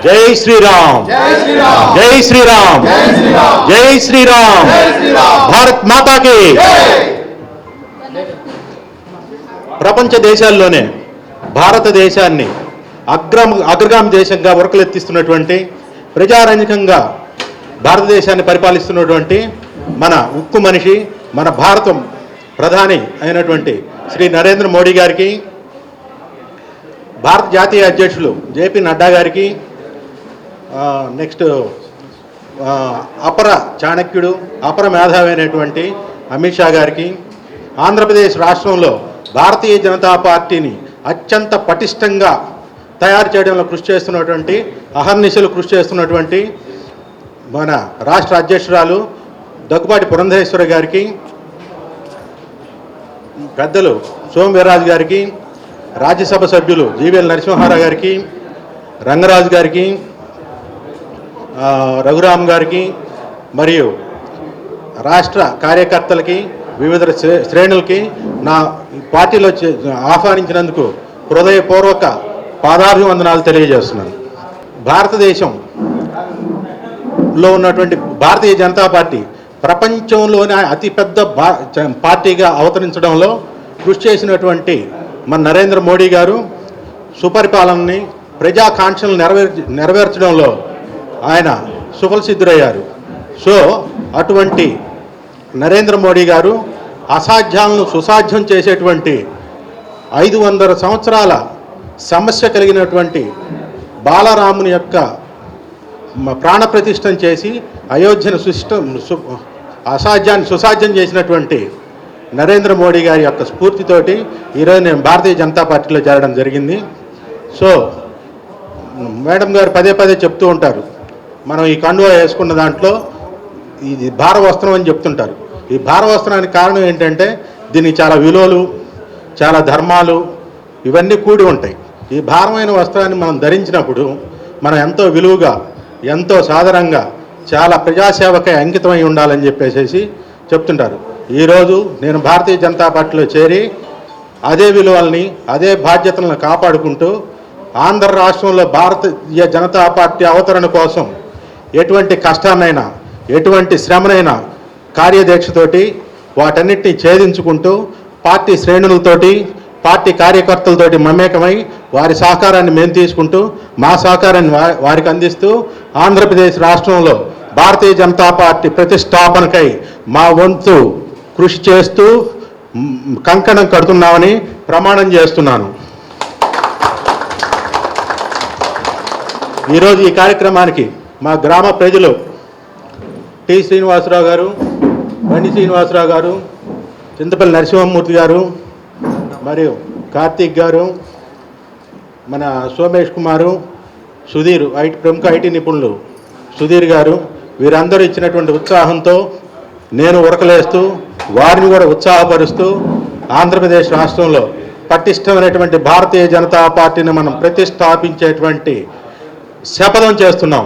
జై శ్రీరామ్, జై శ్రీరామ్, జై శ్రీరామ్, భారత్ మాతాకి. ప్రపంచ దేశాల్లోనే భారతదేశాన్ని అగ్రగామి దేశంగా ఉరకలెత్తిస్తున్నటువంటి, ప్రజారంజకంగా భారతదేశాన్ని పరిపాలిస్తున్నటువంటి మన ఉక్కు మనిషి, మన భారతం ప్రధాని అయినటువంటి శ్రీ నరేంద్ర మోడీ గారికి, భారత జాతీయ అధ్యక్షులు జేపీ నడ్డా గారికి, నెక్స్ట్ అపర చాణక్యుడు, అపర మేధావి అయినటువంటి అమిత్ షా గారికి, ఆంధ్రప్రదేశ్ రాష్ట్రంలో భారతీయ జనతా పార్టీని అత్యంత పటిష్టంగా తయారు చేయడంలో కృషి చేస్తున్నటువంటి, అహర్నిశలు కృషి చేస్తున్నటువంటి మన రాష్ట్ర అధ్యక్షురాలు దగ్గుబాటి పురంధరేశ్వరి గారికి, పెద్దలు సోము వీర్రాజు గారికి, రాజ్యసభ సభ్యులు జీవీఎల్ నరసింహారావు గారికి, రంగరాజు గారికి, రఘురామ్ గారికి, మరియు రాష్ట్ర కార్యకర్తలకి, వివిధ శ్రేణులకి నా పార్టీలో ఆహ్వానించినందుకు హృదయపూర్వక పాదాభివందనాలు తెలియజేస్తున్నాను. భారతదేశంలో ఉన్నటువంటి భారతీయ జనతా పార్టీ ప్రపంచంలోనే అతిపెద్ద పార్టీగా అవతరించడంలో కృషి చేసినటువంటి మన నరేంద్ర మోడీ గారు సుపరిపాలనని, ప్రజాకాంక్షలను నెరవేర్చడంలో ఆయన సుఫలసిద్ధులయ్యారు. సో అటువంటి నరేంద్ర మోడీ గారు అసాధ్యాలను సుసాధ్యం చేసేటువంటి 500 సంవత్సరాల సమస్య కలిగినటువంటి బాలరాముని యొక్క ప్రాణప్రతిష్ఠం చేసి అయోధ్యను అసాధ్యాన్ని సుసాధ్యం చేసినటువంటి నరేంద్ర మోడీ గారి యొక్క స్ఫూర్తితోటి ఈరోజు నేను భారతీయ జనతా పార్టీలో చేరడం జరిగింది. సో మేడం గారు పదే పదే చెప్తూ ఉంటారు, మనం ఈ కండువా వేసుకున్న దాంట్లో ఇది భార వస్త్రం అని చెప్తుంటారు. ఈ భార వస్త్రానికి కారణం ఏంటంటే దీనికి చాలా విలువలు, చాలా ధర్మాలు ఇవన్నీ కూడి ఉంటాయి. ఈ భారమైన వస్త్రాన్ని మనం ధరించినప్పుడు మనం ఎంతో విలువగా, ఎంతో సాధారణంగా, చాలా ప్రజాసేవకై అంకితమై ఉండాలని చెప్పేసి చెప్తుంటారు. ఈరోజు నేను భారతీయ జనతా పార్టీలో చేరి అదే విలువల్ని, అదే బాధ్యతలను కాపాడుకుంటూ ఆంధ్ర రాష్ట్రంలో భారతీయ జనతా పార్టీ అవతరణ కోసం ఎటువంటి కష్టాన్నైనా, ఎటువంటి శ్రమనైనా కార్యదీక్షతోటి వాటన్నిటిని ఛేదించుకుంటూ పార్టీ శ్రేణులతోటి, పార్టీ కార్యకర్తలతోటి మమేకమై వారి సహకారాన్ని మేము తీసుకుంటూ మా సహకారాన్ని వారికి అందిస్తూ ఆంధ్రప్రదేశ్ రాష్ట్రంలో భారతీయ జనతా పార్టీ ప్రతిష్టాపనకై మా వంతు కృషి చేస్తూ కంకణం కడుతున్నామని ప్రమాణం చేస్తున్నాను. ఈరోజు ఈ కార్యక్రమానికి మా గ్రామ ప్రజలు టి శ్రీనివాసరావు గారు, బండి శ్రీనివాసరావు గారు, చింతపల్లి నరసింహమూర్తి గారు, మరియు కార్తీక్ గారు, మన సోమేష్ కుమారు, సుధీర్, ప్రముఖ ఐటీ నిపుణులు సుధీర్ గారు, వీరందరూ ఇచ్చినటువంటి ఉత్సాహంతో నేను ఉరకలేస్తూ వారిని కూడా ఉత్సాహపరుస్తూ ఆంధ్రప్రదేశ్ రాష్ట్రంలో పటిష్టమైనటువంటి భారతీయ జనతా పార్టీని మనం ప్రతిష్టాపించేటువంటి శపథం చేస్తున్నాం.